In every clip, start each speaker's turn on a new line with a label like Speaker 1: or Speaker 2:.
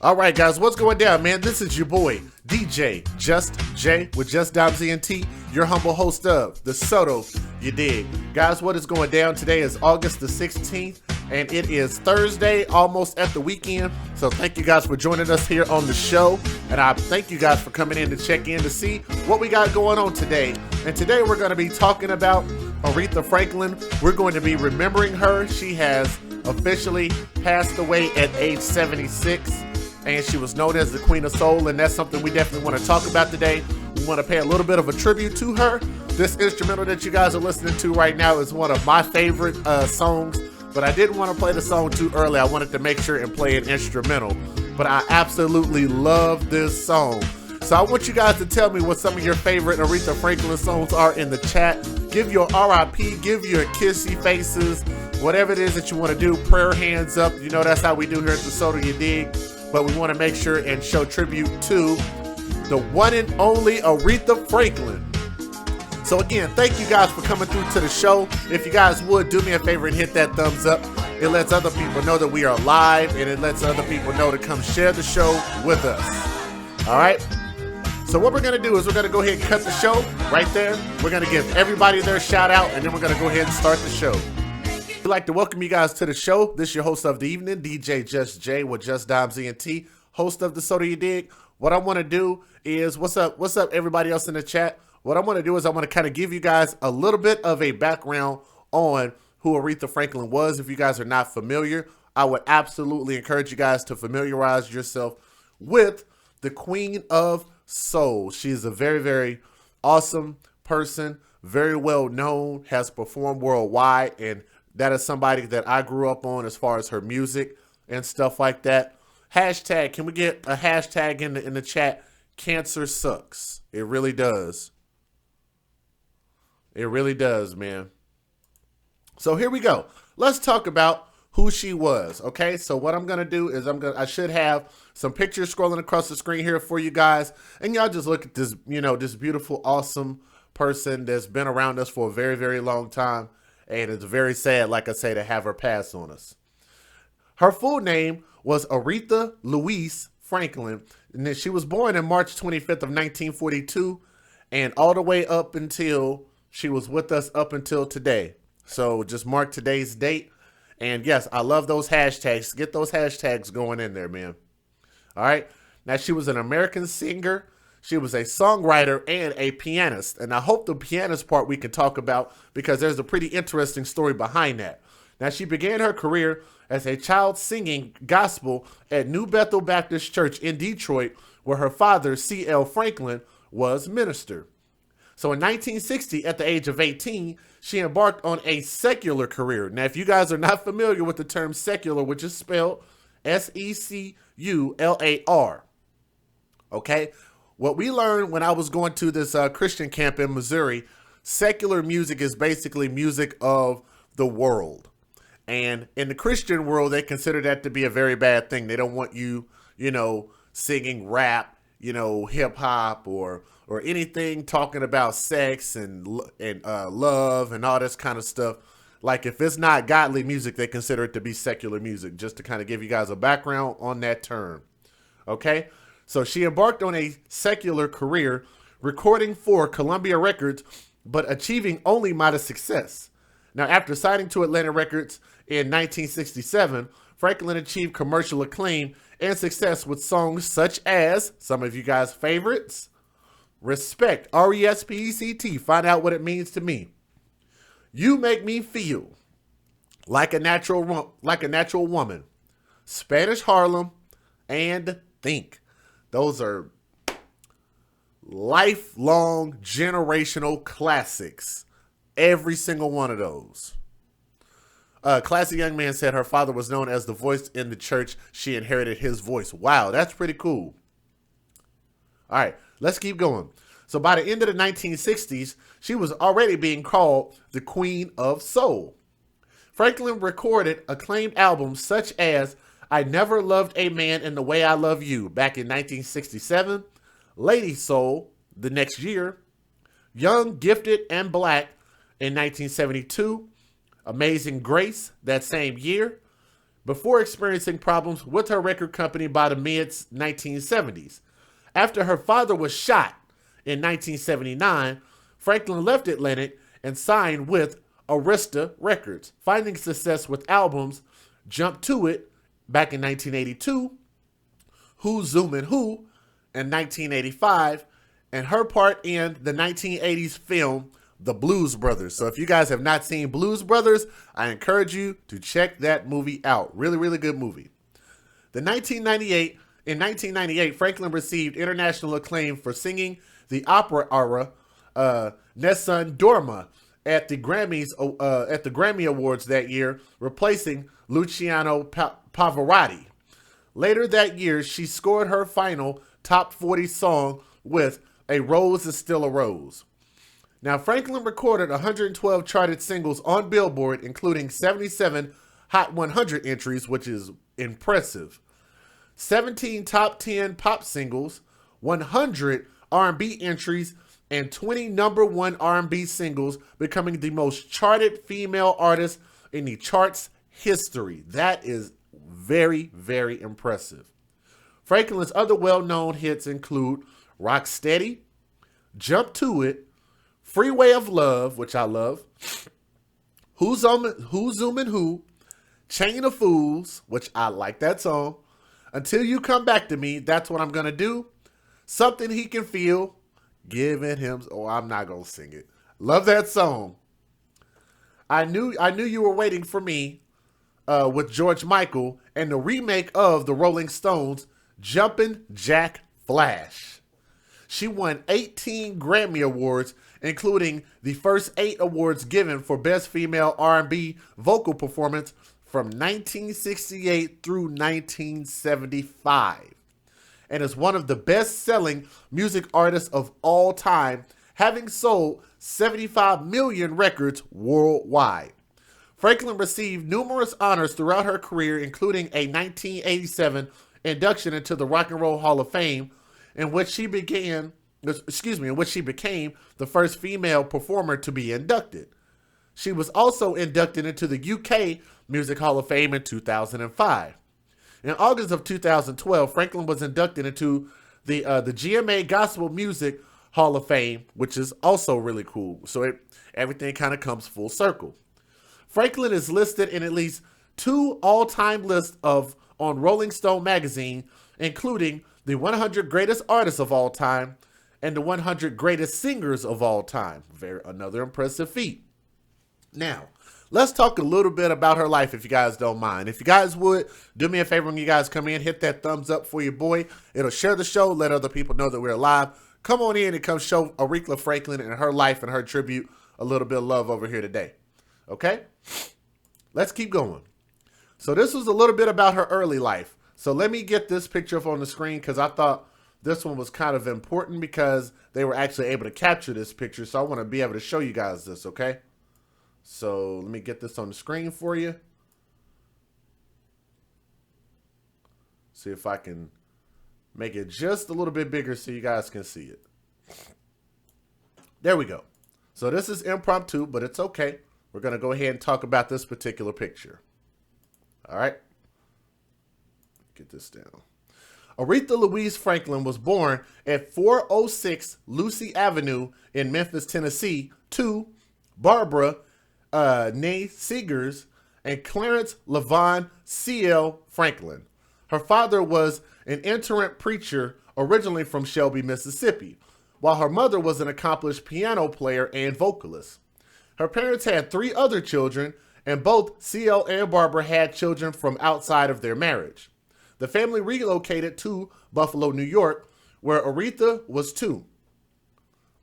Speaker 1: All right, guys, what's going down, man? This is your boy, DJ Just J with Just DZNT, your humble host of the Soto, you dig. Guys, what is going down today is August the 16th, and it is Thursday, almost at the weekend. So thank you guys for joining us here on the show, and I thank you guys for coming in to check in to see what we got going on today. And today we're going to be talking about Aretha Franklin. We're going to be remembering her. She has officially passed away at age 76. And she was known as the Queen of Soul, and that's something we definitely want to talk about today. We want to pay a little bit of a tribute to her. This instrumental that you guys are listening to right now is one of my favorite songs, but I didn't want to play the song too early. I wanted to make sure and play an instrumental, but I absolutely love this song. So I want you guys to tell me what some of your favorite Aretha Franklin songs are in the chat. Give your RIP, give your kissy faces, whatever it is that you want to do. Prayer hands up. You know that's how we do here at the Soto, you dig. But we want to make sure and show tribute to the one and only Aretha Franklin. So again, thank you guys for coming through to the show. If you guys would, do me a favor and hit that thumbs up. It lets other people know that we are live, and it lets other people know to come share the show with us. All right? So what we're going to do is we're going to go ahead and cut the show right there. We're going to give everybody their shout out, and then we're going to go ahead and start the show. I'd like to welcome you guys to the show. This is your host of the evening, DJ Just J with Just DZNT, host of the Soto, you dig. What I want to do is, what's up everybody else in the chat? What I want to do is I want to kind of give you guys a little bit of a background on who Aretha Franklin was. If you guys are not familiar, I would absolutely encourage you guys to familiarize yourself with the Queen of Soul. She is a very, very awesome person, very well known, has performed worldwide, and that is somebody that I grew up on as far as her music and stuff like that. Hashtag, can we get a hashtag in the chat? Cancer sucks. It really does. It really does, man. So here we go. Let's talk about who she was, okay? So what I'm gonna do is I should have some pictures scrolling across the screen here for you guys, and y'all just look at this, this beautiful, awesome person that's been around us for a very, very long time. And it's very sad, like I say, to have her pass on us. Her full name was Aretha Louise Franklin. And then she was born on March 25th of 1942. And all the way up until she was with us up until today. So just mark today's date. And yes, I love those hashtags. Get those hashtags going in there, man. All right. Now, she was an American singer. She was a songwriter and a pianist. And I hope the pianist part we can talk about because there's a pretty interesting story behind that. Now, she began her career as a child singing gospel at New Bethel Baptist Church in Detroit, where her father, C.L. Franklin, was minister. So in 1960, at the age of 18, she embarked on a secular career. Now, if you guys are not familiar with the term secular, which is spelled S-E-C-U-L-A-R, okay? What we learned when I was going to this Christian camp in Missouri, secular music is basically music of the world. And in the Christian world, they consider that to be a very bad thing. They don't want you, singing rap, hip hop or anything talking about sex and love and all this kind of stuff. Like if it's not godly music, they consider it to be secular music, just to kind of give you guys a background on that term. Okay? So she embarked on a secular career, recording for Columbia Records, but achieving only modest success. Now, after signing to Atlantic Records in 1967, Franklin achieved commercial acclaim and success with songs such as, some of you guys' favorites, Respect, R-E-S-P-E-C-T, find out what it means to me. You Make Me Feel Like a Natural Woman, Spanish Harlem, and Think. Those are lifelong generational classics. Every single one of those. Classy Young Man said her father was known as the voice in the church. She inherited his voice. Wow, that's pretty cool. All right, let's keep going. So by the end of the 1960s, she was already being called the Queen of Soul. Franklin recorded acclaimed albums such as I Never Loved a Man in the Way I Love You back in 1967, Lady Soul the next year, Young, Gifted, and Black in 1972, Amazing Grace that same year, before experiencing problems with her record company by the mid-1970s. After her father was shot in 1979, Franklin left Atlantic and signed with Aretha Records, finding success with albums Jump to It back in 1982, Who's Zoomin' Who in 1985, and her part in the 1980s film The Blues Brothers. So if you guys have not seen Blues Brothers, I encourage you to check that movie out. Really, really good movie. In 1998, Franklin received international acclaim for singing the opera aria Nessun Dorma at the Grammy Awards that year, replacing Luciano Pavarotti. Later that year, she scored her final top 40 song with A Rose is Still a Rose. Now, Franklin recorded 112 charted singles on Billboard, including 77 Hot 100 entries, which is impressive, 17 top 10 pop singles, 100 R&B entries, and 20 number one R&B singles, becoming the most charted female artist in the chart's history. That is very, very impressive. Franklin's other well-known hits include Rock Steady, Jump to It, Freeway of Love, which I love, Who's Zoomin' Who, Chain of Fools, which I like that song, Until You Come Back to Me, That's What I'm Gonna Do, Something He Can Feel, Giving Him, oh, I'm not gonna sing it. Love that song. I knew You Were Waiting for Me, with George Michael, and the remake of the Rolling Stones, Jumpin' Jack Flash. She won 18 Grammy Awards, including the first 8 awards given for Best Female R&B Vocal Performance from 1968 through 1975, and is one of the best-selling music artists of all time, having sold 75 million records worldwide. Franklin received numerous honors throughout her career, including a 1987 induction into the Rock and Roll Hall of Fame, in which she became the first female performer to be inducted. She was also inducted into the UK Music Hall of Fame in 2005. In August of 2012, Franklin was inducted into the GMA Gospel Music Hall of Fame, which is also really cool. So everything kind of comes full circle. Franklin is listed in at least 2 all-time lists on Rolling Stone magazine, including the 100 greatest artists of all time and the 100 greatest singers of all time. Another impressive feat. Now, let's talk a little bit about her life, if you guys don't mind. If you guys would, do me a favor when you guys come in, hit that thumbs up for your boy. It'll share the show, let other people know that we're live. Come on in and come show Aretha Franklin and her life and her tribute a little bit of love over here today. Okay? Let's keep going. So this was a little bit about her early life. So let me get this picture up on the screen because I thought this one was kind of important because they were actually able to capture this picture. So I want to be able to show you guys this, okay? So let me get this on the screen for you. See if I can make it just a little bit bigger so you guys can see it. There we go. So this is impromptu, but it's okay. We're going to go ahead and talk about this particular picture. All right. Get this down. Aretha Louise Franklin was born at 406 Lucy Avenue in Memphis, Tennessee, to Barbara née Seegers and Clarence Levon C.L. Franklin. Her father was an itinerant preacher originally from Shelby, Mississippi, while her mother was an accomplished piano player and vocalist. Her parents had 3 other children, and both C.L. and Barbara had children from outside of their marriage. The family relocated to Buffalo, New York, where Aretha was 2.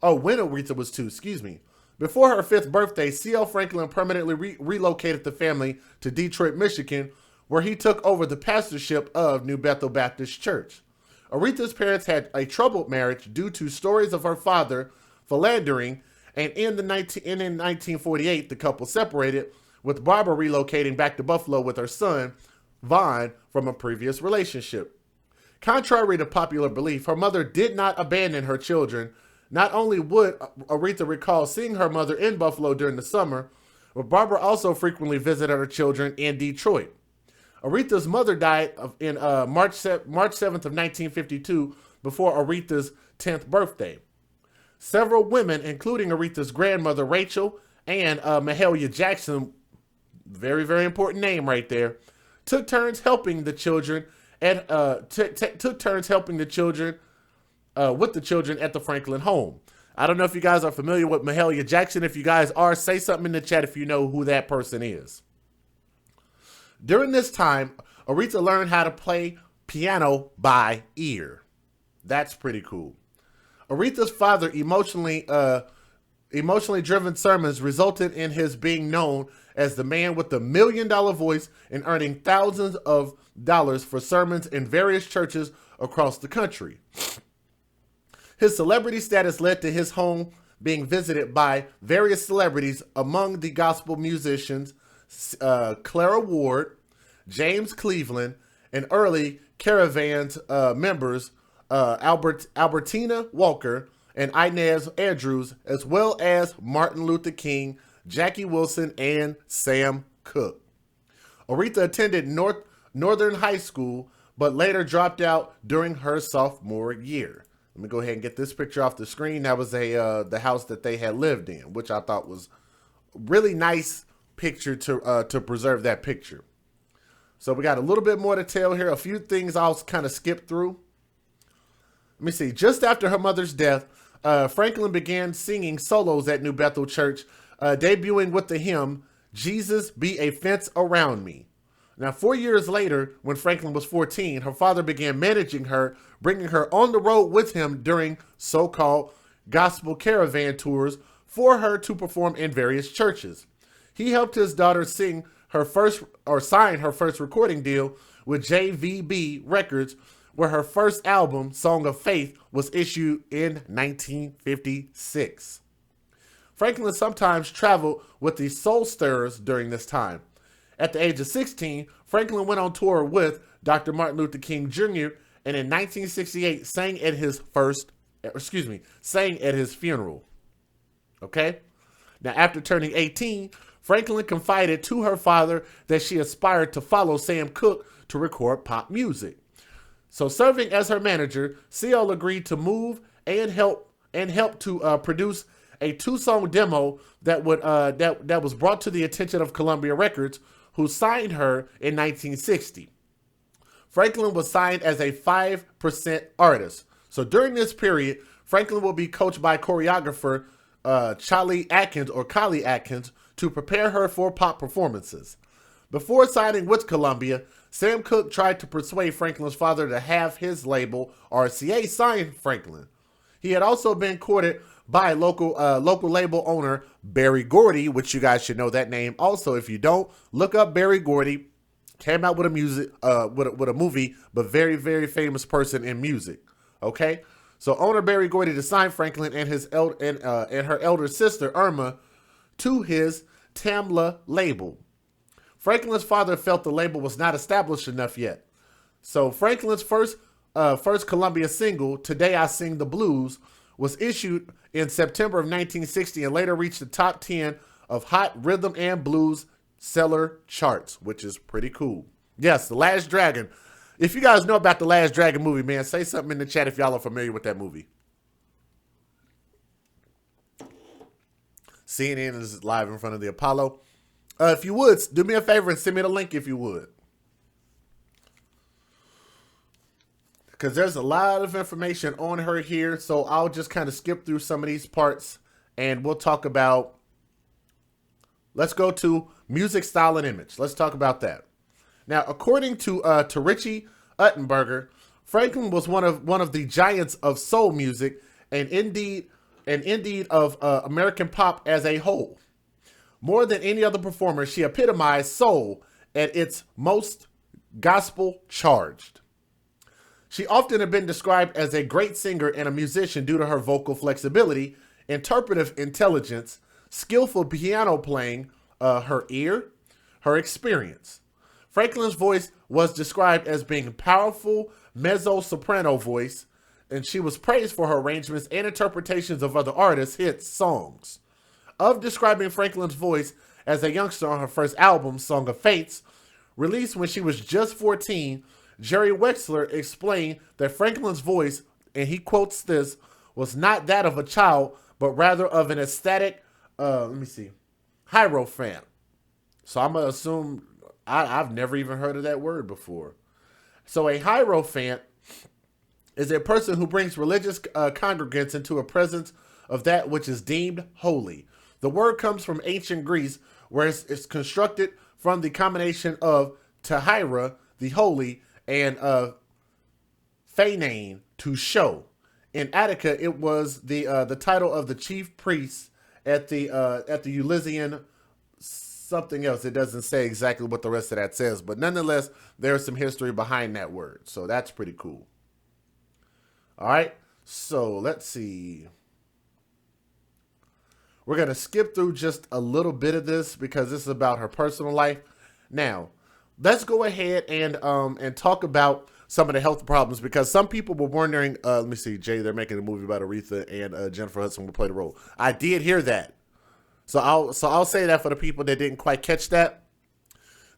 Speaker 1: Oh, when Aretha was 2, excuse me. Before her 5th birthday, C.L. Franklin permanently relocated the family to Detroit, Michigan, where he took over the pastorship of New Bethel Baptist Church. Aretha's parents had a troubled marriage due to stories of her father philandering, and in 1948, the couple separated, with Barbara relocating back to Buffalo with her son, Vaughn, from a previous relationship. Contrary to popular belief, her mother did not abandon her children. Not only would Aretha recall seeing her mother in Buffalo during the summer, but Barbara also frequently visited her children in Detroit. Aretha's mother died in March 7th of 1952 before Aretha's 10th birthday. Several women, including Aretha's grandmother Rachel and Mahalia Jackson, very, very important name right there, took turns helping the children and took turns helping the children with the children at the Franklin home. I don't know if you guys are familiar with Mahalia Jackson. If you guys are, say something in the chat if you know who that person is. During this time, Aretha learned how to play piano by ear. That's pretty cool. Aretha's father emotionally driven sermons resulted in his being known as the man with the $1 million voice and earning thousands of dollars for sermons in various churches across the country. His celebrity status led to his home being visited by various celebrities, among the gospel musicians Clara Ward, James Cleveland, and early Caravan's members Albertina Walker and Inez Andrews, as well as Martin Luther King, Jackie Wilson, and Sam Cooke. Aretha attended Northern High School, but later dropped out during her sophomore year. Let me go ahead and get this picture off the screen. That was the house that they had lived in, which I thought was a really nice picture to preserve that picture. So we got a little bit more to tell here. A few things I'll kind of skip through. Let me see. Just after her mother's death, Franklin began singing solos at New Bethel Church, debuting with the hymn, "Jesus Be a Fence Around Me." Now, 4 years later, when Franklin was 14, her father began managing her, bringing her on the road with him during so-called gospel caravan tours for her to perform in various churches. He helped his daughter sign her first recording deal with JVB Records, where her first album, Song of Faith, was issued in 1956. Franklin sometimes traveled with the Soul Stirrers during this time. At the age of 16, Franklin went on tour with Dr. Martin Luther King Jr. and in 1968 sang at his funeral. Okay? Now, after turning 18, Franklin confided to her father that she aspired to follow Sam Cooke to record pop music. So, serving as her manager, CL agreed to move and help to produce a 2-song demo that was brought to the attention of Columbia Records, who signed her in 1960. Franklin was signed as a 5% artist. So during this period, Franklin will be coached by choreographer Charlie Atkins to prepare her for pop performances. Before signing with Columbia, Sam Cooke tried to persuade Franklin's father to have his label, RCA, sign Franklin. He had also been courted by local label owner Berry Gordy, which you guys should know that name. Also, if you don't, look up Berry Gordy. Came out with a movie, but very, very famous person in music. Okay, so owner Berry Gordy to sign Franklin and her elder sister Irma to his Tamla label. Franklin's father felt the label was not established enough yet. So Franklin's first Columbia single, "Today I Sing the Blues," was issued in September of 1960 and later reached the top 10 of Hot Rhythm and Blues seller charts, which is pretty cool. Yes, The Last Dragon. If you guys know about The Last Dragon movie, man, say something in the chat if y'all are familiar with that movie. CNN is live in front of the Apollo. If you would, do me a favor and send me the link if you would. Because there's a lot of information on her here, so I'll just kind of skip through some of these parts, and we'll talk about, let's go to music, style, and image. Let's talk about that. Now, according to Richie Uttenberger, Franklin was one of the giants of soul music, and indeed of American pop as a whole. More than any other performer, she epitomized soul at its most gospel charged. She often had been described as a great singer and a musician due to her vocal flexibility, interpretive intelligence, skillful piano playing, her ear, her experience. Franklin's voice was described as being powerful mezzo-soprano voice, and she was praised for her arrangements and interpretations of other artists' hit songs. Of describing Franklin's voice as a youngster on her first album, Song of Faith, Released when she was just 14, Jerry Wexler explained that Franklin's voice, and he quotes this, was not that of a child, but rather of an ecstatic, hierophant. So I'm going to assume, I've never even heard of that word before. So a hierophant is a person who brings religious congregants into a presence of that which is deemed holy. The word comes from ancient Greece, where it's constructed from the combination of tahira, the holy, and phanein, to show. In Attica, it was the title of the chief priest at the Elysian something else. It doesn't say exactly what the rest of that says, but nonetheless, there's some history behind that word. So that's pretty cool. All right, so let's see. We're going to skip through just a little bit of this because this is about her personal life. Now, let's go ahead and talk about some of the health problems, because some people were wondering, let me see, Jay, they're making a movie about Aretha and Jennifer Hudson will play the role. I did hear that. So I'll say that for the people that didn't quite catch that.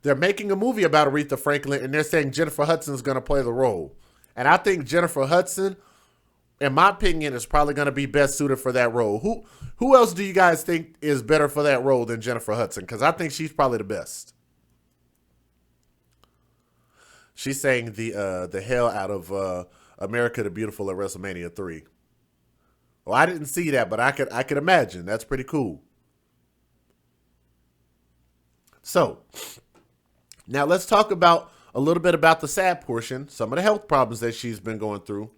Speaker 1: They're making a movie about Aretha Franklin, and they're saying Jennifer Hudson is going to play the role. And I think Jennifer Hudson, in my opinion, is probably going to be best suited for that role. Who else do you guys think is better for that role than Jennifer Hudson? Because I think she's probably the best. She sang the hell out of America the Beautiful at WrestleMania 3. Well, I didn't see that, but I could imagine. That's pretty cool. So, now let's talk about a little bit about the sad portion, some of the health problems that she's been going through.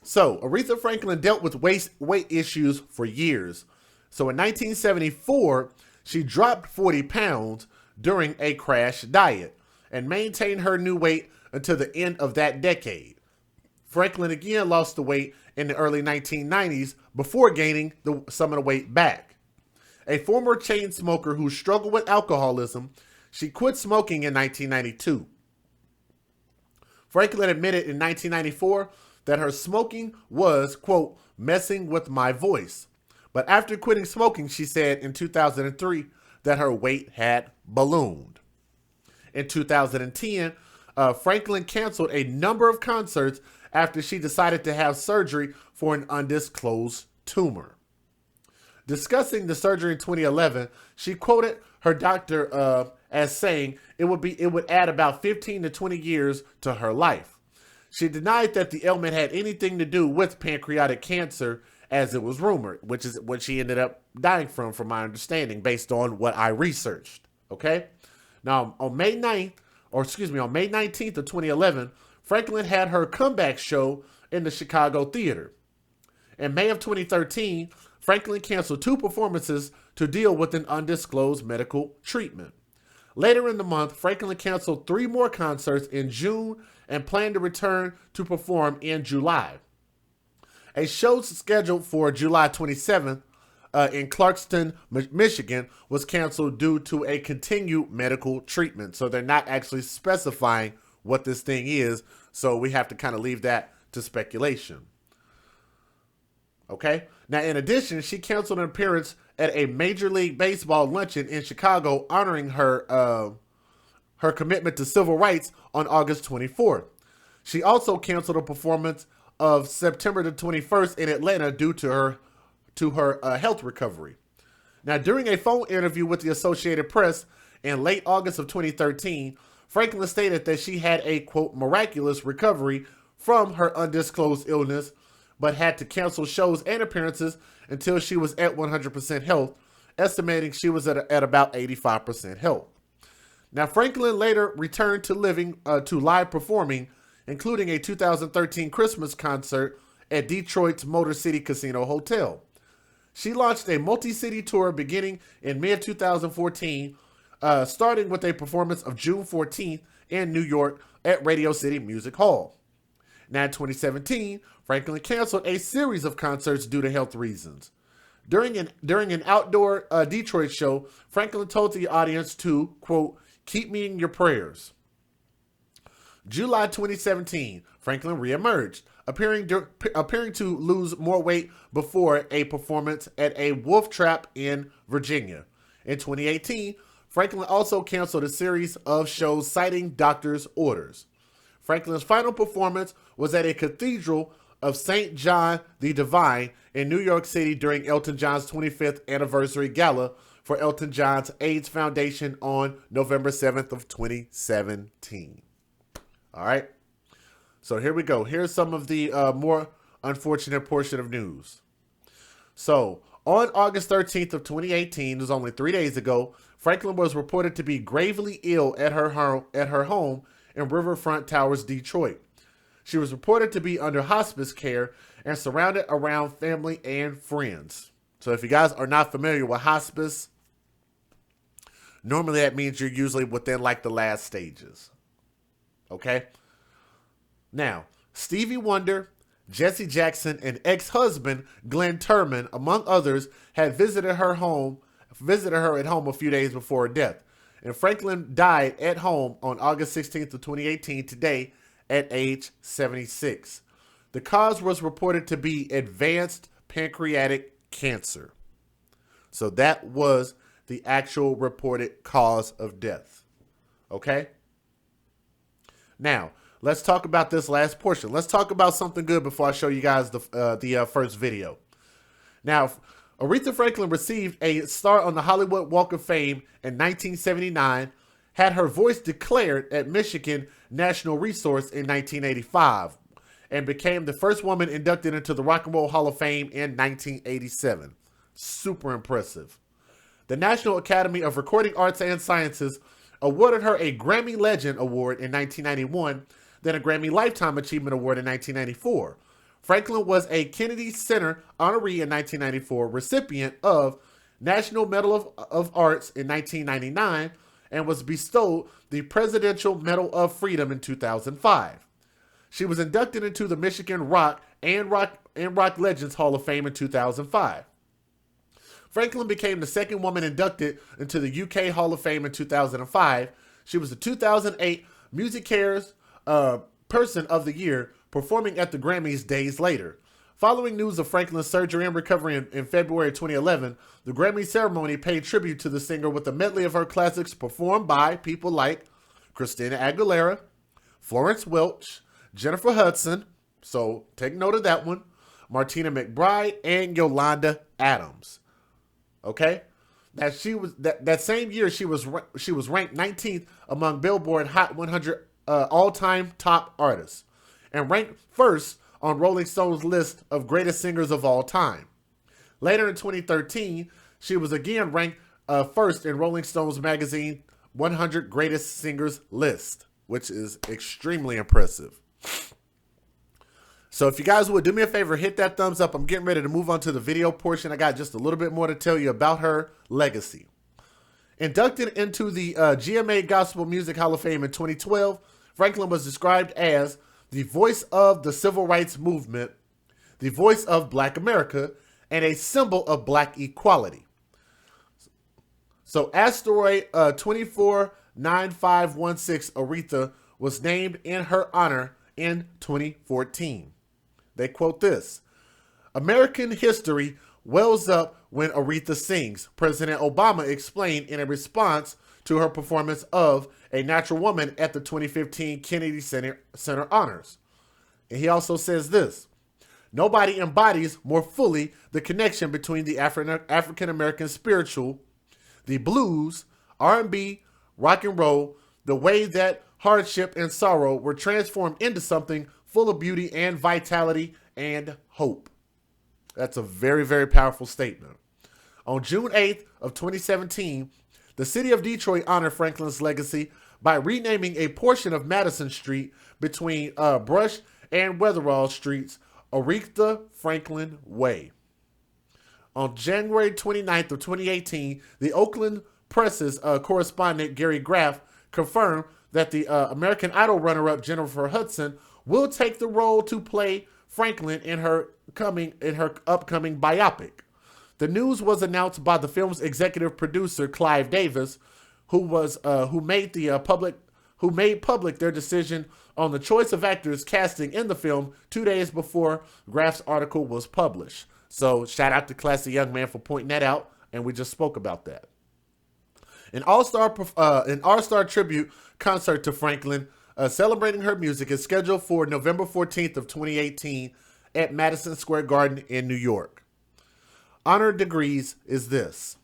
Speaker 1: So, Aretha Franklin dealt with weight issues for years. So, in 1974, she dropped 40 pounds during a crash diet and maintained her new weight until the end of that decade. Franklin again lost the weight in the early 1990s before gaining some of the weight back. A former chain smoker who struggled with alcoholism, she quit smoking in 1992. Franklin admitted in 1994 that her smoking was, quote, messing with my voice. But after quitting smoking, she said in 2003 that her weight had ballooned. In 2010, Franklin canceled a number of concerts after she decided to have surgery for an undisclosed tumor. Discussing the surgery in 2011, she quoted her doctor as saying it would add about 15 to 20 years to her life. She denied that the ailment had anything to do with pancreatic cancer, as it was rumored, which is what she ended up dying from my understanding, based on what I researched. Okay? Now, on May 19th of 2011, Franklin had her comeback show in the Chicago Theater. In May of 2013, Franklin canceled 2 performances to deal with an undisclosed medical treatment. Later in the month, Franklin canceled 3 more concerts in June and planned to return to perform in July. A show scheduled for July 27th in Clarkston, Michigan, was canceled due to a continued medical treatment. So they're not actually specifying what this thing is, so we have to kind of leave that to speculation. Okay? Now, in addition, she canceled an appearance at a Major League Baseball luncheon in Chicago honoring her commitment to civil rights on August 24th. She also canceled a performance of September the 21st in Atlanta due to her health recovery. Now, during a phone interview with the Associated Press in late August of 2013, Franklin stated that she had a, quote, miraculous recovery from her undisclosed illness, but had to cancel shows and appearances until she was at 100% health, estimating she was at about 85% health. Now, Franklin later returned to live performing, including a 2013 Christmas concert at Detroit's Motor City Casino Hotel. She launched a multi-city tour beginning in mid-2014, starting with a performance of June 14th in New York at Radio City Music Hall. Now, in 2017, Franklin canceled a series of concerts due to health reasons. During an outdoor Detroit show, Franklin told the audience to, quote, keep me in your prayers. July 2017, Franklin reemerged, appearing to lose more weight before a performance at a wolf trap in Virginia. In 2018, Franklin also canceled a series of shows citing doctor's orders. Franklin's final performance was at a cathedral of St. John the Divine in New York City during Elton John's 25th anniversary gala for Elton John's AIDS Foundation on November 7th of 2017. All right. So here we go. Here's some of the more unfortunate portion of news. So on August 13th of 2018, it was only 3 days ago, Franklin was reported to be gravely ill at her home in Riverfront Towers, Detroit. She was reported to be under hospice care and surrounded around family and friends. So if you guys are not familiar with hospice, normally that means you're usually within like the last stages. Okay? Now, Stevie Wonder, Jesse Jackson, and ex-husband Glenn Turman, among others, had visited her at home a few days before her death. And Franklin died at home on August 16th of 2018, today, at age 76. The cause was reported to be advanced pancreatic cancer. So that was the actual reported cause of death. Okay? Now, let's talk about this last portion. Let's talk about something good before I show you guys the first video. Now, Aretha Franklin received a star on the Hollywood Walk of Fame in 1979, had her voice declared at Michigan National Resource in 1985, and became the first woman inducted into the Rock and Roll Hall of Fame in 1987. Super impressive. The National Academy of Recording Arts and Sciences awarded her a Grammy Legend Award in 1991, then a Grammy Lifetime Achievement Award in 1994. Franklin was a Kennedy Center honoree in 1994, recipient of National Medal of Arts in 1999, and was bestowed the Presidential Medal of Freedom in 2005. She was inducted into the Michigan Rock and Rock Legends Hall of Fame in 2005. Franklin became the second woman inducted into the UK Hall of Fame in 2005. She was the 2008 Music Cares Person of the Year, performing at the Grammys days later. Following news of Franklin's surgery and recovery in February 2011, the Grammy ceremony paid tribute to the singer with a medley of her classics performed by people like Christina Aguilera, Florence Welch, Jennifer Hudson, so take note of that one, Martina McBride, and Yolanda Adams. Okay? That same year she was ranked 19th among Billboard Hot 100 all-time top artists, and ranked first on Rolling Stone's list of greatest singers of all time. Later in 2013, she was again ranked first in Rolling Stone's magazine 100 Greatest Singers list, which is extremely impressive. So if you guys would do me a favor, hit that thumbs up. I'm getting ready to move on to the video portion. I got just a little bit more to tell you about her legacy. Inducted into the GMA Gospel Music Hall of Fame in 2012, Franklin was described as the voice of the civil rights movement, the voice of Black America, and a symbol of Black equality. So asteroid 249516 Aretha was named in her honor in 2014. They quote this: "American history wells up when Aretha sings," President Obama explained in a response to her performance of A Natural Woman at the 2015 Kennedy Center Honors. And he also says this: "Nobody embodies more fully the connection between the African-American spiritual, the blues, R&B, rock and roll, the way that hardship and sorrow were transformed into something full of beauty and vitality and hope." That's a very, very powerful statement. On June 8th of 2017, the city of Detroit honored Franklin's legacy by renaming a portion of Madison Street between Brush and Wetherall Streets Aretha Franklin Way. On January 29th of 2018, the Oakland Press's correspondent Gary Graff confirmed that the American Idol runner-up Jennifer Hudson will take the role to play Franklin in her upcoming biopic. The news was announced by the film's executive producer Clive Davis, who made public their decision on the choice of actors casting in the film 2 days before Graff's article was published. So shout out to Classy Young Man for pointing that out, and we just spoke about that. An all-star tribute concert to Franklin, celebrating her music, is scheduled for November 14th of 2018 at Madison Square Garden in New York. Honor degrees is this.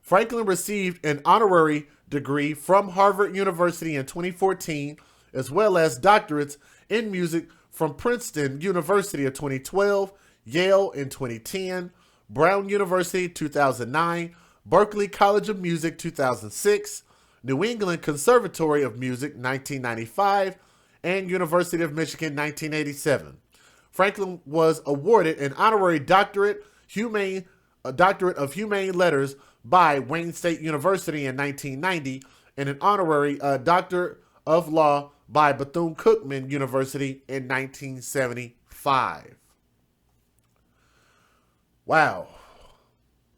Speaker 1: Franklin received an honorary degree from Harvard University in 2014, as well as doctorates in music from Princeton University of 2012, Yale in 2010, Brown University 2009, Berklee College of Music 2006, New England Conservatory of Music 1995, and University of Michigan 1987. Franklin was awarded an honorary doctorate of humane letters by Wayne State University in 1990, and an honorary doctor of law by Bethune-Cookman University in 1975. Wow.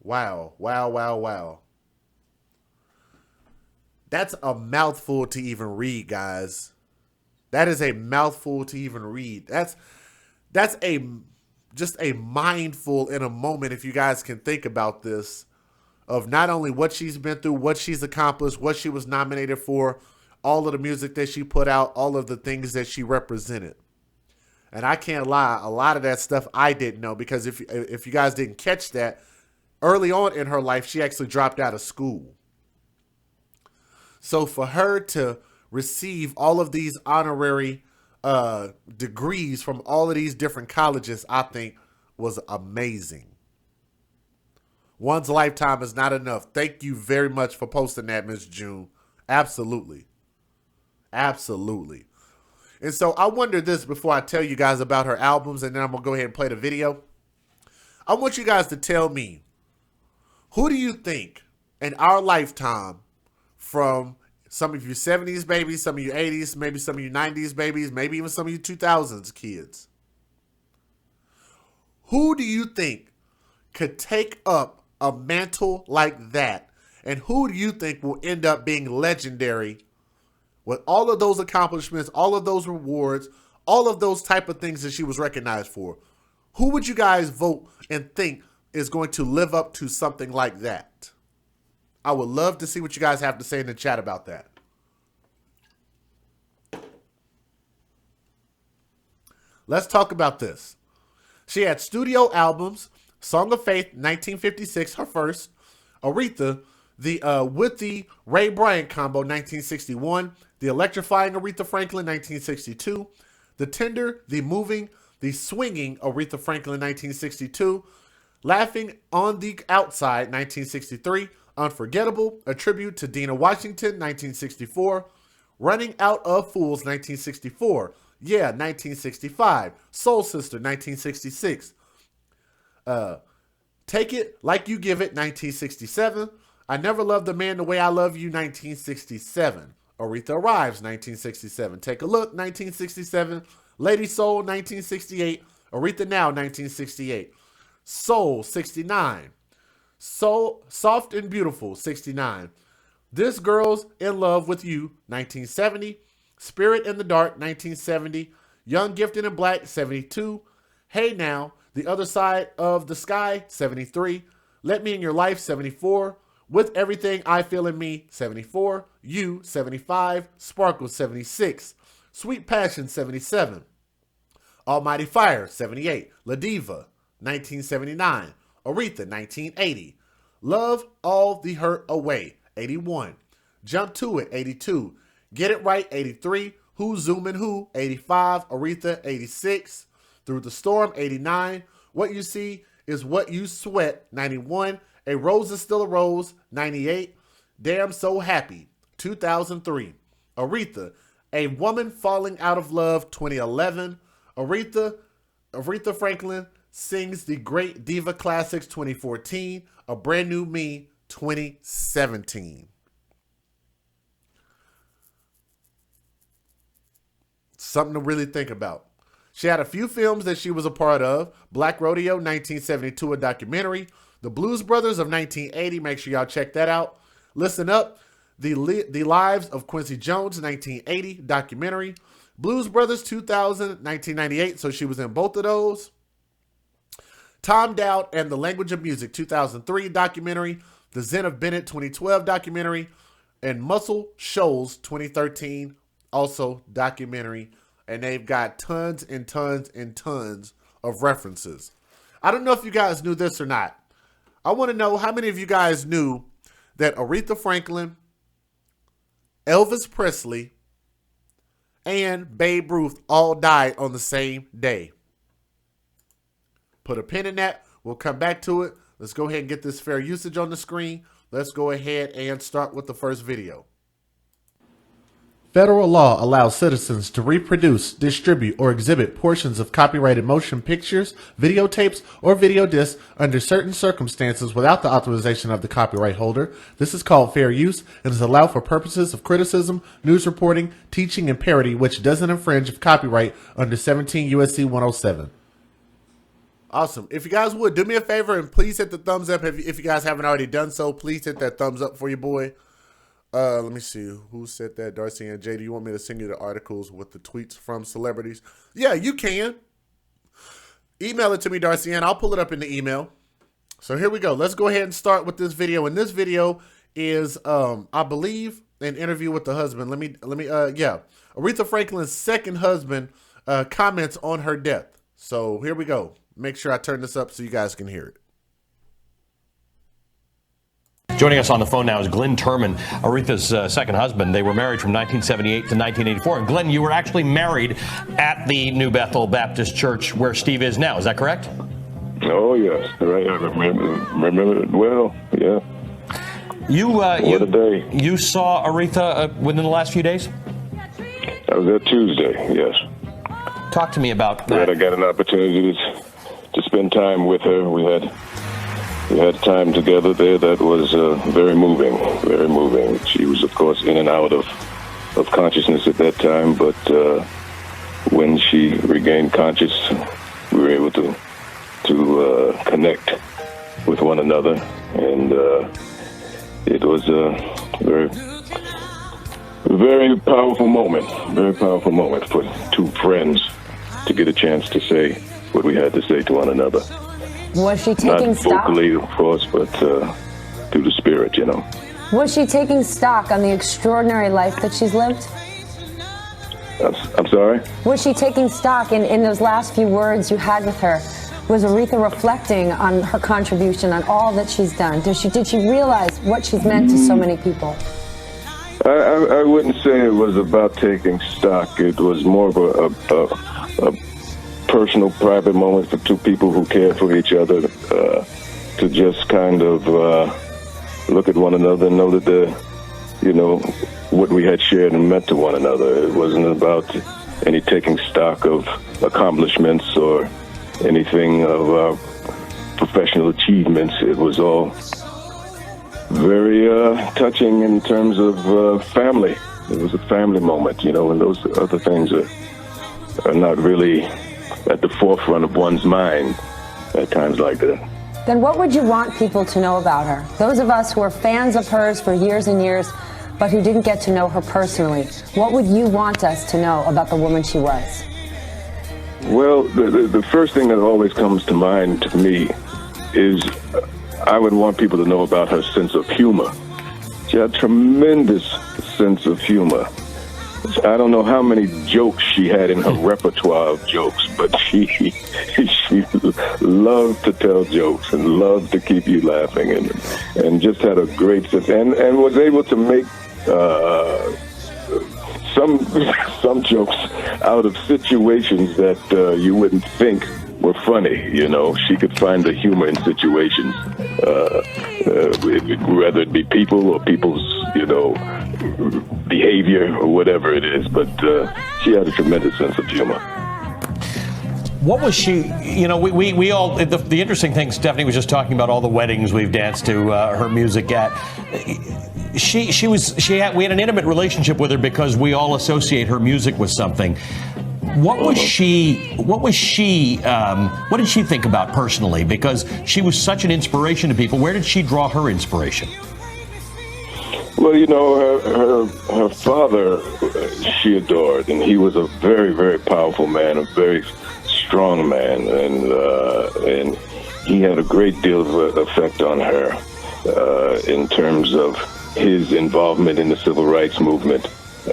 Speaker 1: Wow, wow, wow, wow. That's a mouthful to even read, guys. That is a mouthful to even read. That's just a mindful in a moment, if you guys can think about this, of not only what she's been through, what she's accomplished, what she was nominated for, all of the music that she put out, all of the things that she represented. And I can't lie, a lot of that stuff I didn't know, because if you guys didn't catch that, early on in her life, she actually dropped out of school. So for her to receive all of these honorary degrees from all of these different colleges, I think was amazing. One's lifetime is not enough. Thank you very much for posting that, Miss June. Absolutely. Absolutely. And so I wonder this before I tell you guys about her albums, and then I'm going to go ahead and play the video. I want you guys to tell me, who do you think in our lifetime, from some of you 70s babies, some of you 80s, maybe some of you 90s babies, maybe even some of you 2000s kids, who do you think could take up a mantle like that? And who do you think will end up being legendary with all of those accomplishments, all of those rewards, all of those type of things that she was recognized for? Who would you guys vote and think is going to live up to something like that? I would love to see what you guys have to say in the chat about that. Let's talk about this. She had studio albums: Song of Faith, 1956, her first; Aretha, with the Ray Bryant combo, 1961; The Electrifying Aretha Franklin, 1962; The Tender, The Moving, The Swinging Aretha Franklin, 1962; Laughing on the Outside, 1963; Unforgettable, a tribute to Dina Washington, 1964; Running Out of Fools, 1964; Yeah, 1965; Soul Sister, 1966; Take It Like You Give It, 1967; I Never Loved a Man the Way I Love You, 1967; Aretha Arrives, 1967; Take a Look, 1967; Lady Soul, 1968; Aretha Now, 1968; Soul, 69; Soul, Soft and Beautiful, 69; This Girl's in Love with You, 1970; Spirit in the Dark, 1970; Young, Gifted, and Black, 72; Hey Now, The Other Side of the Sky, 73; Let Me in Your Life, 74; With Everything I Feel in Me, 74; You, 75; Sparkle, 76; Sweet Passion, 77; Almighty Fire, 78; La Diva, 1979; Aretha, 1980; Love All the Hurt Away, 81; Jump to It, 82; Get It Right, 83; Who's Zooming Who, 85; Aretha, 86; Through the Storm, 89; What You See Is What You Sweat, 91; A Rose Is Still a Rose, 98; Damn So Happy, 2003; Aretha, A Woman Falling Out of Love, 2011; Aretha Franklin Sings the Great Diva Classics, 2014; A Brand New Me, 2017. Something to really think about. She had a few films that she was a part of. Black Rodeo, 1972, a documentary. The Blues Brothers of 1980, make sure y'all check that out. Listen Up, The Lives of Quincy Jones, 1980, documentary. Blues Brothers, 2000, 1998, so she was in both of those. Tom Dowd and the Language of Music, 2003, documentary. the Zen of Bennett 2012 documentary, and Muscle Shoals 2013, also documentary. And they've got tons and tons and tons of references. I don't know if you guys knew this or not. I want to know how many of you guys knew that Aretha Franklin, Elvis Presley, and Babe Ruth all died on the same day. Put a pin in that. We'll come back to it. Let's go ahead and get this fair usage on the screen. Let's go ahead and start with the first video. Federal law allows citizens to reproduce, distribute, or exhibit portions of copyrighted motion pictures, videotapes, or video discs under certain circumstances without the authorization of the copyright holder. This is called fair use and is allowed for purposes of criticism, news reporting, teaching, and parody, which doesn't infringe of copyright under 17 U.S.C. 107. Awesome. If you guys would, do me a favor and please hit the thumbs up. If you guys haven't already done so, please hit that thumbs up for your boy. Let me see. Who said that? Darcy and Jay, do you want me to send you the articles with the tweets from celebrities? Yeah, you can. Email it to me, Darcy, and I'll pull it up in the email. So here we go. Let's go ahead and start with this video. And this video is, I believe, an interview with the husband. Yeah. Aretha Franklin's second husband comments on her death. So here we go. Make sure I turn this up so you guys can hear it.
Speaker 2: Joining us on the phone now is Glenn Turman, Aretha's second husband. They were married from 1978 to 1984. And Glenn, you were actually married at the New Bethel Baptist Church where Steve is now. Is that correct?
Speaker 3: Oh, yes. Right. I remember it well. Yeah.
Speaker 2: What a day. You saw Aretha within the last few days?
Speaker 3: I was there Tuesday, yes.
Speaker 2: Talk to me about that.
Speaker 3: I got an opportunity to spend time with her. We had time together there that was very moving, very moving. She was, of course, in and out of consciousness at that time, but when she regained conscious, we were able to connect with one another, and it was a very powerful moment for two friends to get a chance to say what we had to say to one another.
Speaker 4: Was she taking stock?
Speaker 3: Not vocally, of course, but through the spirit, you know.
Speaker 4: Was she taking stock on the extraordinary life that she's lived?
Speaker 3: I'm sorry?
Speaker 4: Was she taking stock in those last few words you had with her? Was Aretha reflecting on her contribution, on all that she's done? Did she realize what she's meant to so many people?
Speaker 3: I wouldn't say it was about taking stock. It was more of a personal, private moment for two people who care for each other, to just kind of look at one another and know that what we had shared and meant to one another. It wasn't about any taking stock of accomplishments or anything of professional achievements. It was all very touching in terms of family. It was a family moment, and those other things are not really at the forefront of one's mind at times like that.
Speaker 4: Then what would you want people to know about her? Those of us who are fans of hers for years and years, but who didn't get to know her personally, what would you want us to know about the woman she was?
Speaker 3: Well, the first thing that always comes to mind to me is I would want people to know about her sense of humor. She had a tremendous sense of humor. I don't know how many jokes she had in her repertoire of jokes, but she loved to tell jokes and loved to keep you laughing, and just had a great sense, and was able to make some jokes out of situations that you wouldn't think were funny. She could find the humor in situations, whether it be people or people's behavior or whatever it is, but she had a tremendous sense of humor.
Speaker 2: What was she, we all, the interesting thing, Stephanie was just talking about all the weddings we've danced to her music at. We had an intimate relationship with her because we all associate her music with something. What did she think about personally? Because she was such an inspiration to people. Where did she draw her inspiration?
Speaker 3: Well, her father, she adored, and he was a very, very powerful man, a very strong man, and he had a great deal of effect on her. in terms of his involvement in the civil rights movement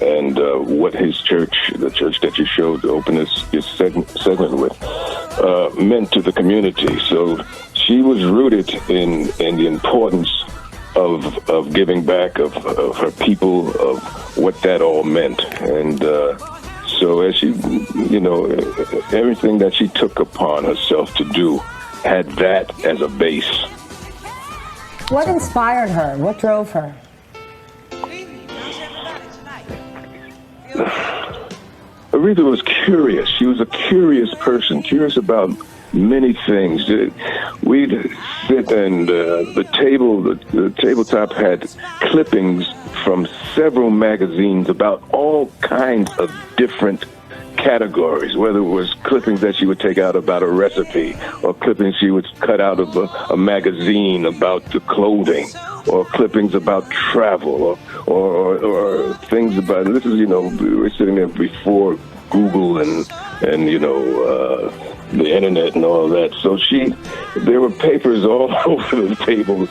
Speaker 3: and what his church, the church that you showed to open this segment with, meant to the community. So she was rooted in the importance of giving back, of her people, of what that all meant. And so as she, everything that she took upon herself to do had that as a base.
Speaker 4: What inspired her? What drove her?
Speaker 3: Aretha was curious. She was a curious person, curious about many things. We'd sit and the tabletop had clippings from several magazines about all kinds of different categories, whether it was clippings that she would take out about a recipe, or clippings she would cut out of a magazine about the clothing, or clippings about travel, or things about, this is, we were sitting there before Google and the internet and all that. So there were papers all over the table,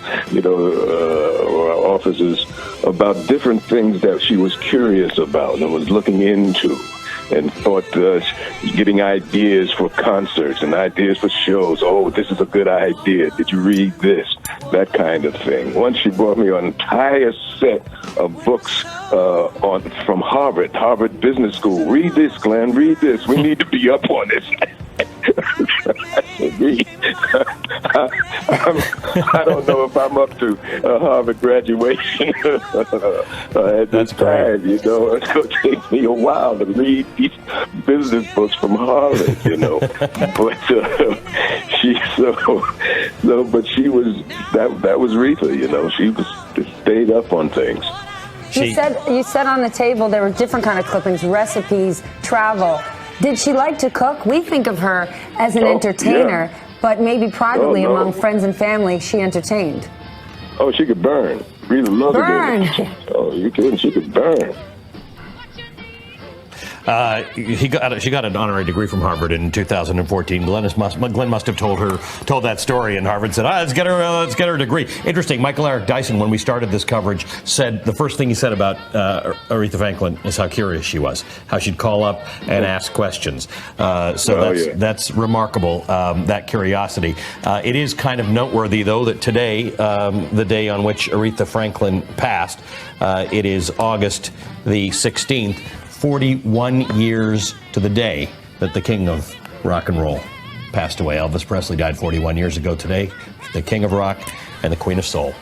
Speaker 3: or our offices, about different things that she was curious about and was looking into, and thought, getting ideas for concerts and ideas for shows. Oh, this is a good idea. Did you read this? That kind of thing. Once she brought me an entire set of books from Harvard Business School. Read this, Glenn. Read this. We need to be up on this. I said, read. I don't know if I'm up to Harvard graduation at this time. It's going to take me a while to read these business books from Harvard, But but she was, that was Aretha, She stayed up on things.
Speaker 4: You said on the table there were different kind of clippings, recipes, travel. Did she like to cook? We think of her as an entertainer, but maybe privately among friends and family, she entertained.
Speaker 3: Oh, she could burn. Aretha loved
Speaker 4: burn.
Speaker 3: Oh, you kidding? She could burn.
Speaker 2: She got an honorary degree from Harvard in 2014. Glenn must have told that story, and Harvard said, let's get her a degree. Interesting. Michael Eric Dyson, when we started this coverage, said the first thing he said about Aretha Franklin is how curious she was, how she'd call up and ask questions. That's remarkable, that curiosity. It is kind of noteworthy, though, that today, the day on which Aretha Franklin passed, it is August the 16th. 41 years to the day that the king of rock and roll passed away. Elvis Presley died 41 years ago today, the king of rock and the queen of soul.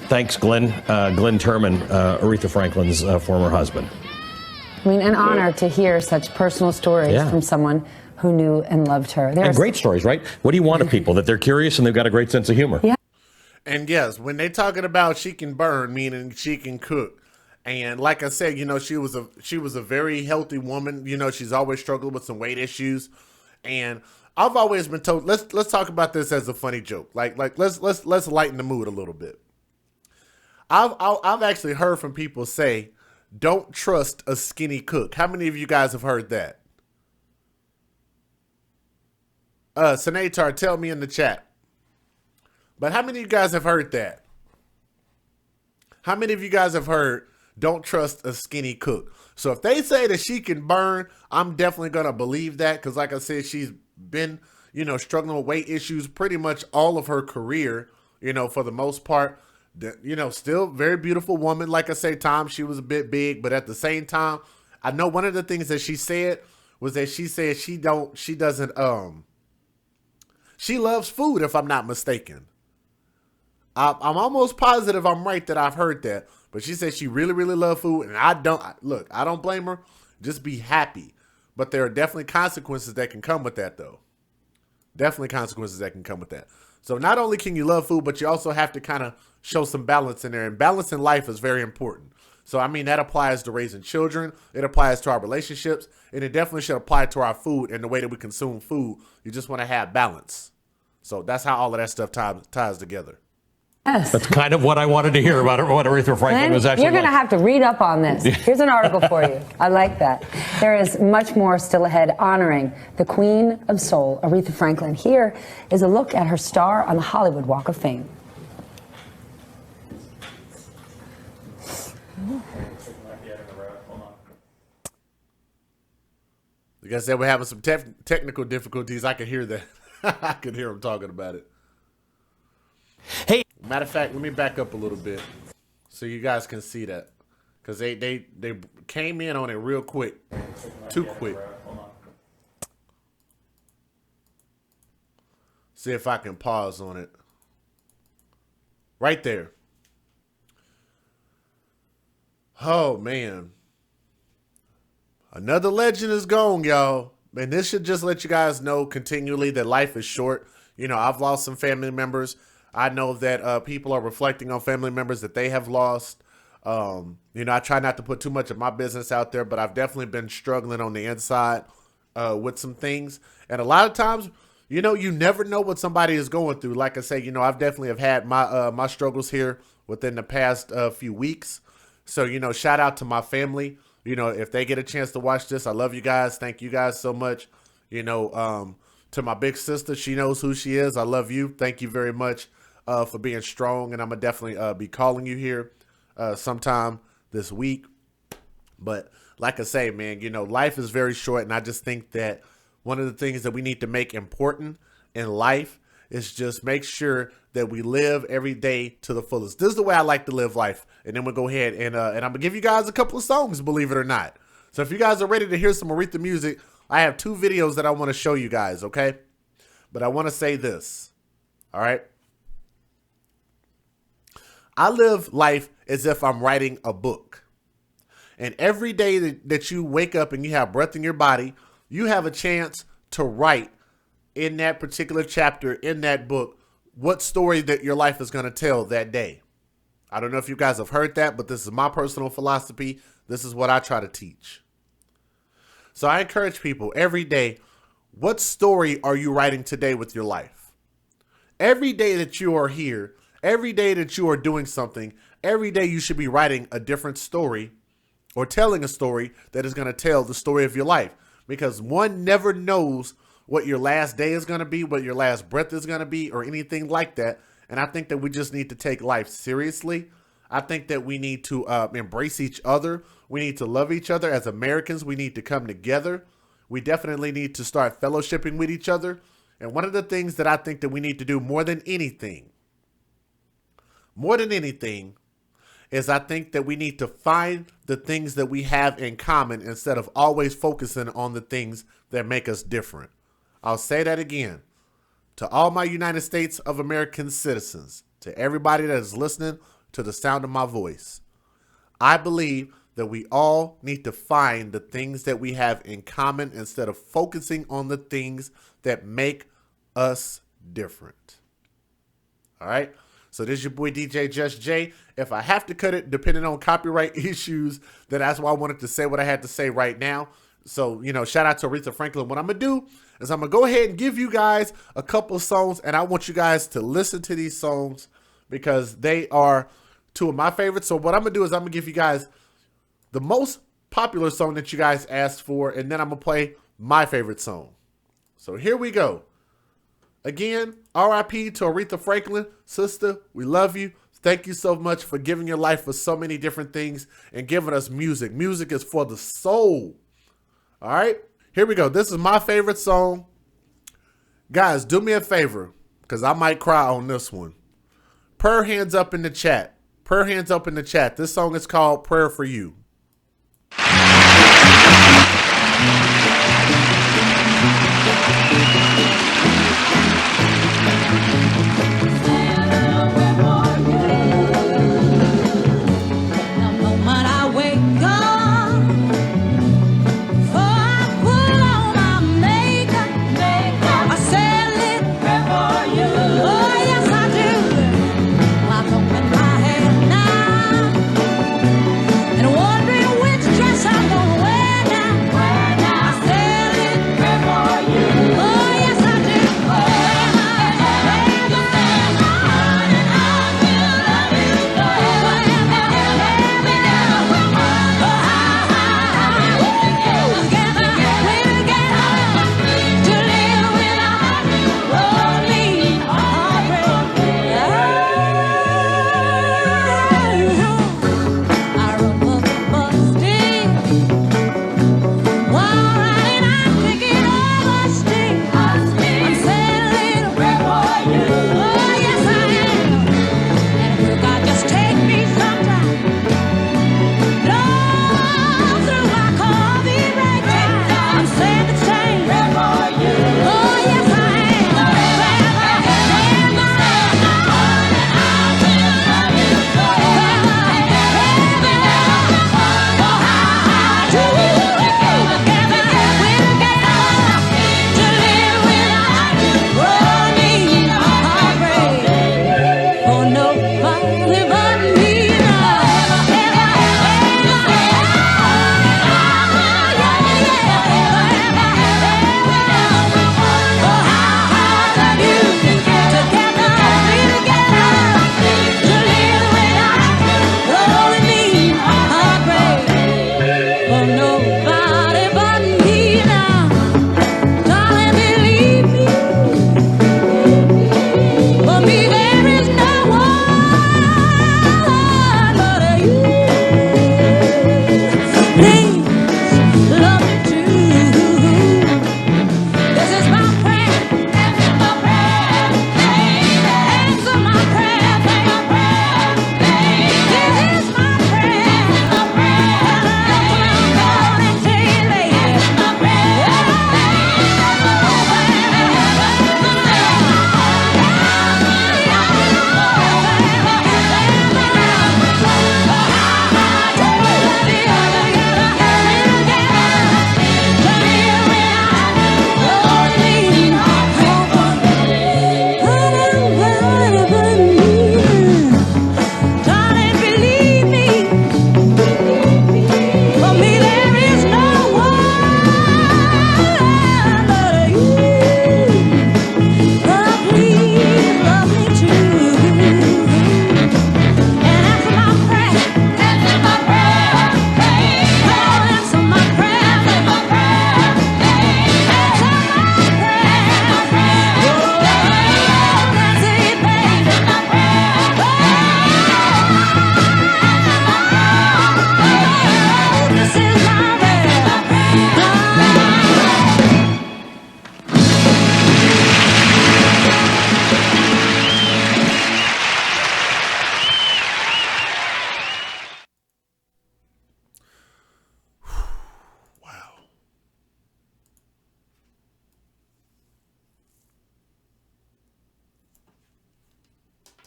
Speaker 2: Thanks, Glenn. Glenn Turman, Aretha Franklin's former husband.
Speaker 4: I mean, an honor to hear such personal stories from someone who knew and loved her.
Speaker 2: And great stories, right? What do you want of people? That they're curious and they've got a great sense of humor.
Speaker 4: Yeah.
Speaker 1: And yes, when they're talking about she can burn, meaning she can cook. And like I said, she was a very healthy woman. She's always struggled with some weight issues. And I've always been told, let's talk about this as a funny joke. Like let's lighten the mood a little bit. I've actually heard from people say, don't trust a skinny cook. How many of you guys have heard that? Senator, tell me in the chat. But how many of you guys have heard that? How many of you guys have heard, don't trust a skinny cook? So if they say that she can burn, I'm definitely going to believe that. Because like I said, she's been, struggling with weight issues pretty much all of her career, for the most part. Still very beautiful woman. Like I say, Tom, she was a bit big. But at the same time, I know one of the things that she said was that she said she loves food, if I'm not mistaken. I'm almost positive I'm right that I've heard that. But she said she really, really loved food. And I don't blame her. Just be happy. But there are definitely consequences that can come with that, though. Definitely consequences that can come with that. So not only can you love food, but you also have to kind of show some balance in there. And balance in life is very important. So, I mean, that applies to raising children. It applies to our relationships. And it definitely should apply to our food and the way that we consume food. You just want to have balance. So that's how all of that stuff ties together.
Speaker 4: Yes.
Speaker 2: That's kind of what I wanted to hear about what Aretha Franklin was actually.
Speaker 4: You're going to have to read up on this. Here's an article for you. I like that. There is much more still ahead honoring the Queen of Soul, Aretha Franklin. Here is a look at her star on the Hollywood Walk of Fame.
Speaker 1: Like I said, we're having some technical difficulties. I could hear that. I could hear him talking about it.
Speaker 2: Hey,
Speaker 1: matter of fact, let me back up a little bit so you guys can see that, because they came in on it real quick, too quick. See if I can pause on it. Right there. Oh man. Another legend is gone, y'all. And this should just let you guys know continually that life is short. You know, I've lost some family members. I know that people are reflecting on family members that they have lost. You know, I try not to put too much of my business out there, but I've definitely been struggling on the inside with some things. And a lot of times, you know, you never know what somebody is going through. Like I say, you know, I've definitely have had my struggles here within the past few weeks. So, you know, shout out to my family. You know, if they get a chance to watch this, I love you guys. Thank you guys so much. You know, to my big sister, she knows who she is. I love you. Thank you very much for being strong. And I'm going to definitely be calling you here sometime this week. But like I say, man, you know, life is very short. And I just think that one of the things that we need to make important in life is just make sure that we live every day to the fullest. This is the way I like to live life. And then we'll go ahead and I'm going to give you guys a couple of songs, believe it or not. So if you guys are ready to hear some Aretha music, I have 2 videos that I want to show you guys, okay? But I want to say this, all right? I live life as if I'm writing a book. And every day that you wake up and you have breath in your body, you have a chance to write in that particular chapter, in that book, what story that your life is going to tell that day. I don't know if you guys have heard that, but this is my personal philosophy. This is what I try to teach. So I encourage people every day, what story are you writing today with your life? Every day that you are here, every day that you are doing something, every day you should be writing a different story or telling a story that is going to tell the story of your life. Because one never knows what your last day is going to be, what your last breath is going to be, or anything like that. And I think that we just need to take life seriously. I think that we need to embrace each other. We need to love each other. As Americans, we need to come together. We definitely need to start fellowshipping with each other. And one of the things that I think that we need to do more than anything, is I think that we need to find the things that we have in common instead of always focusing on the things that make us different. I'll say that again. To all my United States of American citizens, to everybody that is listening to the sound of my voice, I believe that we all need to find the things that we have in common instead of focusing on the things that make us different. All right? So this is your boy DJ Just Jay. If I have to cut it, depending on copyright issues, then that's why I wanted to say what I had to say right now. So, you know, shout out to Aretha Franklin. What I'm going to do is I'm going to go ahead and give you guys a couple songs, and I want you guys to listen to these songs because they are 2 of my favorites. So what I'm going to do is I'm going to give you guys the most popular song that you guys asked for, and then I'm going to play my favorite song. So here we go. Again, RIP to Aretha Franklin. Sister, we love you. Thank you so much for giving your life for so many different things and giving us music. Music is for the soul. All right, here we go. This is my favorite song. Guys, do me a favor because I might cry on this one. Prayer hands up in the chat. Prayer hands up in the chat. This song is called Prayer for You.
Speaker 5: And one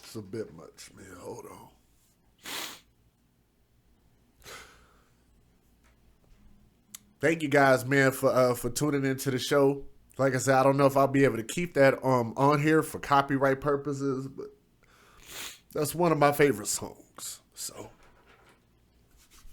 Speaker 1: It's a bit much, man. Hold on. Thank you guys, man, for tuning into the show. Like I said, I don't know if I'll be able to keep that on here for copyright purposes, but that's one of my favorite songs. So